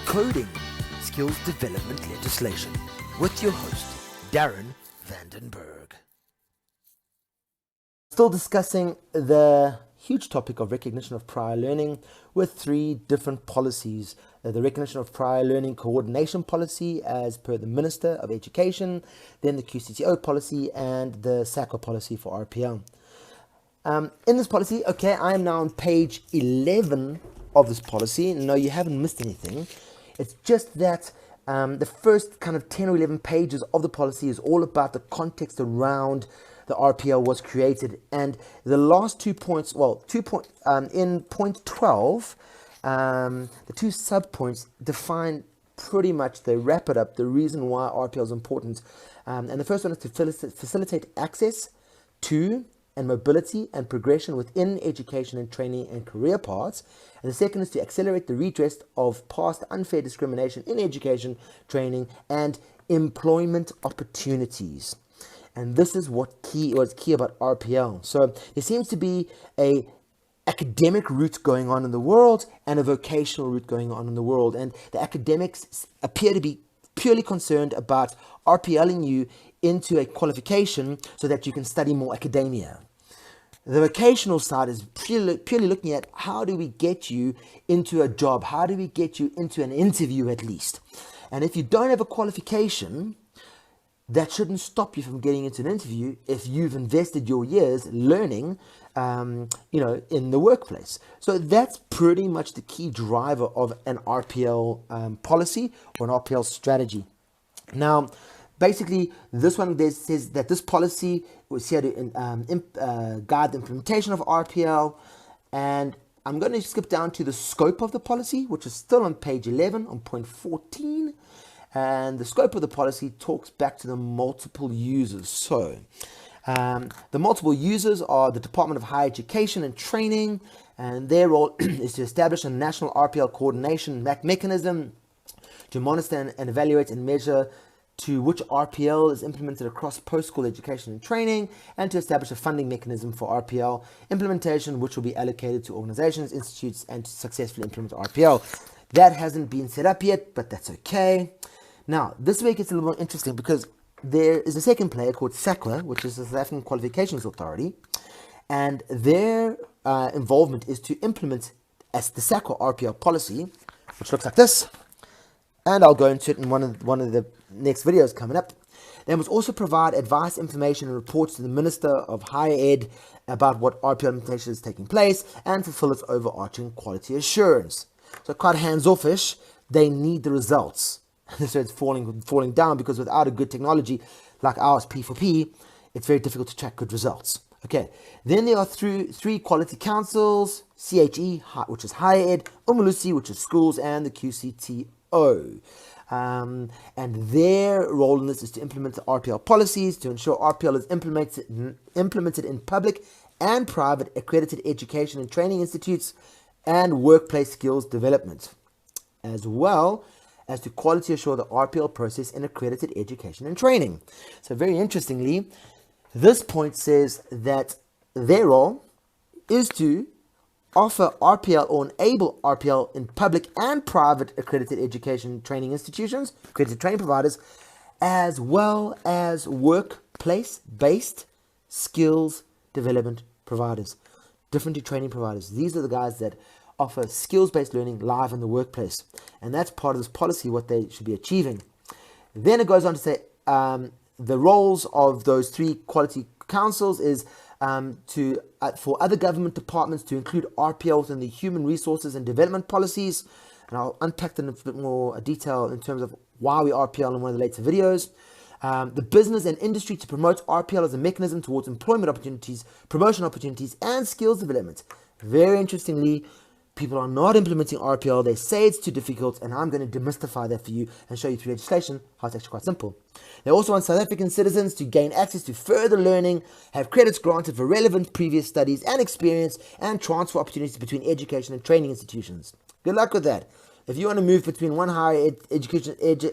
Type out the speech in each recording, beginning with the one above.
Decoding Skills Development Legislation with your host, Darren Vandenberg. Still discussing the huge topic of recognition of prior learning with three different policies. The recognition of prior learning coordination policy as per the Minister of Education, then the QCTO policy and the SAQA policy for RPL. In this policy, I am now on page 11 of this policy. No, you haven't missed anything. It's just that the first kind of 10 or 11 pages of the policy is all about the context around the RPL was created, and the last 2 points, in point 12, the two sub-points define pretty much, they wrap it up, the reason why RPL is important. And the first one is to facilitate access to and mobility and progression within education and training and career paths. And the second is to accelerate the redress of past unfair discrimination in education, training, and employment opportunities. And this is what's key about RPL. So there seems to be a academic route going on in the world and a vocational route going on in the world. And the academics appear to be purely concerned about RPLing you into a qualification so that you can study more academia. The vocational side is purely looking at how do we get you into a job? How do we get you into an interview at least? And if you don't have a qualification, that shouldn't stop you from getting into an interview if you've invested your years learning, in the workplace. So that's pretty much the key driver of an RPL policy or an RPL strategy. Now, basically, this one says that this policy was here to guide the implementation of RPL, and I'm going to skip down to the scope of the policy, which is still on page 11 on point 14. And the scope of the policy talks back to the multiple users. So the multiple users are the Department of Higher Education and Training, and their role is to establish a national RPL coordination mechanism to monitor and evaluate and measure to which RPL is implemented across post-school education and training, and to establish a funding mechanism for RPL implementation, which will be allocated to organizations, institutes, and to successfully implement RPL. That hasn't been set up yet, but that's okay. Now, this week it's a little more interesting because there is a second player called SAQA, which is the South African Qualifications Authority, and their involvement is to implement as the SAQA RPL policy, which looks like this, and I'll go into it in one of the next videos coming up. They must also provide advice, information, and reports to the Minister of Higher Ed about what RPL implementation is taking place and fulfill its overarching quality assurance. So quite hands-offish, they need the results. So it's falling down because without a good technology like ours, P4P, it's very difficult to track good results. Okay, then there are three quality councils: CHE, which is higher ed, Umulusi, which is schools, and the QCTO. And their role in this is to implement the RPL policies to ensure RPL is implemented in public and private accredited education and training institutes and workplace skills development, as well as to quality assure the RPL process in accredited education and training. So very interestingly, this point says that their role is to offer RPL or enable RPL in public and private accredited education and training institutions, accredited training providers, as well as workplace-based skills development providers, different training providers. These are the guys that offer skills-based learning live in the workplace. And that's part of this policy, what they should be achieving. Then it goes on to say the roles of those three quality councils is for other government departments to include RPL within the human resources and development policies. And I'll unpack that in a bit more detail in terms of why we RPL in one of the later videos. The business and industry to promote RPL as a mechanism towards employment opportunities, promotion opportunities, and skills development. Very interestingly, people are not implementing RPL. They say it's too difficult, and I'm going to demystify that for you and show you through legislation how it's actually quite simple. They also want South African citizens to gain access to further learning, have credits granted for relevant previous studies and experience, and transfer opportunities between education and training institutions. Good luck with that. If you want to move between one higher education institute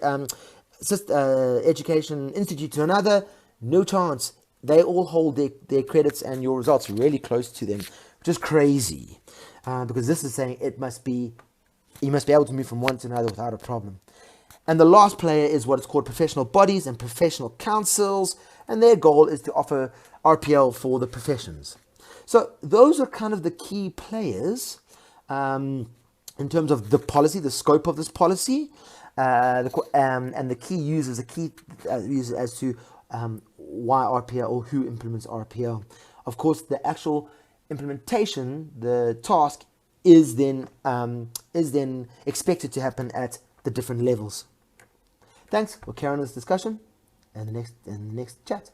to another, no chance. They all hold their credits and your results really close to them, which is crazy. Because this is saying it must be You must be able to move from one to another without a problem. And the last player is what is called professional bodies and professional councils, and their goal is to offer RPL for the professions. So those are kind of the key players in terms of the policy, the scope of this policy, and the key users, users as to why RPL or who implements RPL. Of course, the actual implementation, the task, is then expected to happen at the different levels. Thanks. We'll carry on this discussion in the next chat.